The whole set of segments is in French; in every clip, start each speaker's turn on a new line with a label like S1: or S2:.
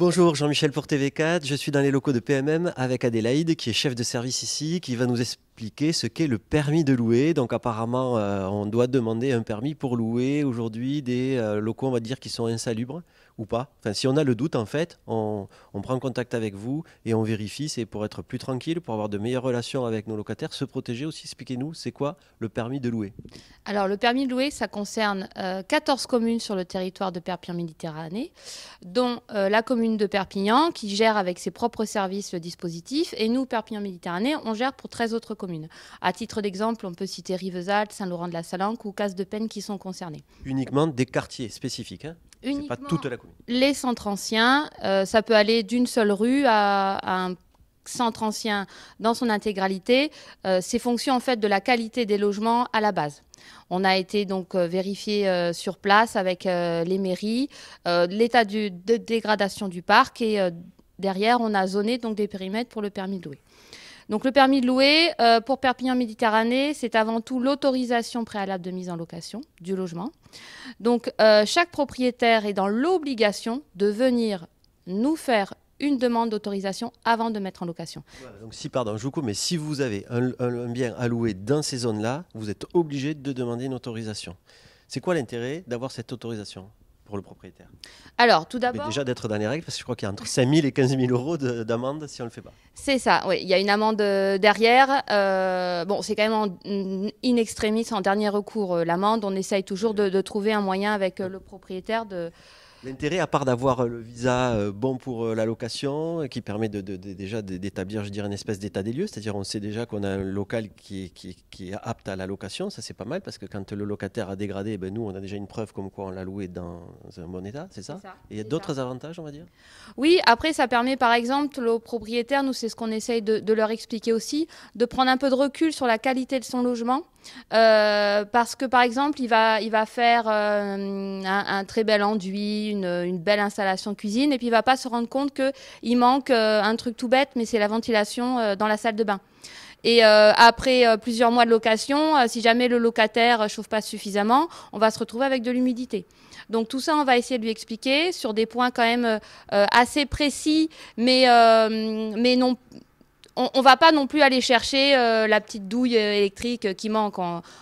S1: Bonjour, Jean-Michel pour TV4. Je suis dans les locaux de PMM avec Adélaïde, qui est chef de service ici, qui va nous expliquer ce qu'est le permis de louer. Donc apparemment, on doit demander un permis pour louer aujourd'hui des locaux, on va dire, qui sont insalubres ou pas. Enfin, si on a le doute, en fait, on prend contact avec vous et on vérifie. C'est pour être plus tranquille, pour avoir de meilleures relations avec nos locataires, se protéger aussi. Expliquez-nous, c'est quoi le permis de louer?
S2: Alors, le permis de louer, ça concerne 14 communes sur le territoire de Perpignan-Méditerranée, dont la commune de Perpignan, qui gère avec ses propres services le dispositif. Et nous, Perpignan-Méditerranée, on gère pour 13 autres communes. À titre d'exemple, on peut citer Rivesaltes, Saint-Laurent-de-la-Salanque ou Casse-de-Pêne qui sont concernés.
S1: Uniquement des quartiers spécifiques, hein? C'est pas
S2: Uniquement
S1: toute la commune.
S2: les centres anciens, ça peut aller d'une seule rue à un centre ancien dans son intégralité. C'est fonction en fait de la qualité des logements à la base. On a été donc vérifié sur place avec les mairies, l'état de dégradation du parc et derrière on a zoné donc des périmètres pour le permis de louer. Donc le permis de louer pour Perpignan-Méditerranée, c'est avant tout l'autorisation préalable de mise en location du logement. Donc chaque propriétaire est dans l'obligation de venir nous faire une demande d'autorisation avant de mettre en location.
S1: Voilà, donc si, pardon, je vous coupe, mais si vous avez un bien à louer dans ces zones-là, vous êtes obligé de demander une autorisation. C'est quoi l'intérêt d'avoir cette autorisation pour le propriétaire?
S2: Alors tout
S1: Mais
S2: d'abord,
S1: déjà d'être dans les règles, parce que je crois qu'il y a entre 5 000 et 15 000 euros d'amende si on ne le fait pas.
S2: c'est ça, oui, il y a une amende derrière. Bon, c'est quand même in extremis, en dernier recours, l'amende. On essaye toujours de trouver un moyen avec le propriétaire de...
S1: L'intérêt, à part d'avoir le visa bon pour la location, qui permet déjà d'établir, je dirais, une espèce d'état des lieux, c'est-à-dire on sait déjà qu'on a un local qui est apte à la location, ça c'est pas mal, parce que quand le locataire a dégradé, ben, nous on a déjà une preuve comme quoi on l'a loué dans un bon état, c'est ça? Et il y a d'autres avantages, on va dire?
S2: Oui, après, ça permet par exemple aux propriétaires, nous c'est ce qu'on essaye de leur expliquer aussi, de prendre un peu de recul sur la qualité de son logement. Parce que par exemple, il va faire un très bel enduit, une belle installation cuisine, et puis il va pas se rendre compte qu'il manque un truc tout bête, mais c'est la ventilation dans la salle de bain. Et après plusieurs mois de location, si jamais le locataire chauffe pas suffisamment, on va se retrouver avec de l'humidité. Donc tout ça, on va essayer de lui expliquer sur des points quand même assez précis, mais non. On va pas non plus aller chercher la petite douille électrique qui manque.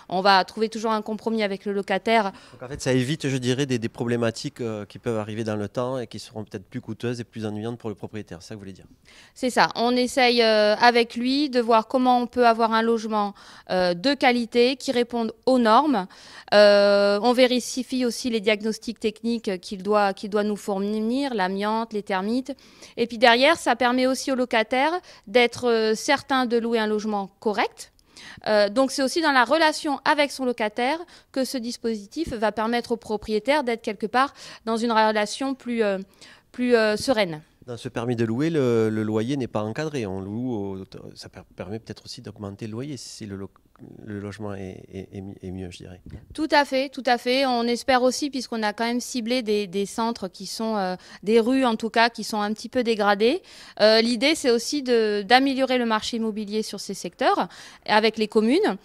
S2: On va trouver toujours un compromis avec le locataire.
S1: Donc en fait, ça évite, je dirais, des problématiques qui peuvent arriver dans le temps et qui seront peut-être plus coûteuses et plus ennuyantes pour le propriétaire, c'est ça que vous voulez dire?
S2: C'est ça. On essaye avec lui de voir comment on peut avoir un logement de qualité qui réponde aux normes. On vérifie aussi les diagnostics techniques qu'il doit nous fournir, l'amiante, les termites. Et puis derrière, ça permet aussi au locataire d'être certain de louer un logement correct. Donc c'est aussi dans la relation avec son locataire que ce dispositif va permettre au propriétaire d'être quelque part dans une relation plus sereine.
S1: Dans ce permis de louer, le loyer n'est pas encadré. On loue, ça permet peut-être aussi d'augmenter le loyer si le logement est mieux, je dirais.
S2: Tout à fait, tout à fait. On espère aussi, puisqu'on a quand même ciblé des centres qui sont, des rues en tout cas, qui sont un petit peu dégradées. L'idée, c'est aussi d'améliorer le marché immobilier sur ces secteurs avec les communes.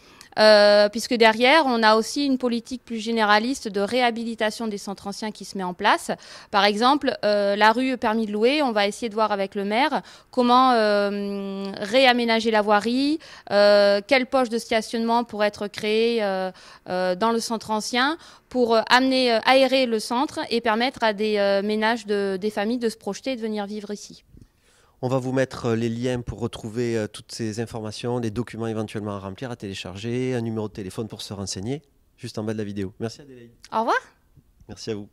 S2: Puisque derrière, on a aussi une politique plus généraliste de réhabilitation des centres anciens qui se met en place. Par exemple, la rue permis de louer, on va essayer de voir avec le maire comment réaménager la voirie, quelle poche de stationnement pourrait être créée dans le centre ancien pour amener, aérer le centre et permettre à des ménages, des familles de se projeter et de venir vivre ici.
S1: On va vous mettre les liens pour retrouver toutes ces informations, les documents éventuellement à remplir, à télécharger, un numéro de téléphone pour se renseigner, juste en bas de la vidéo. Merci Adélaïde.
S2: Au revoir.
S1: Merci à vous.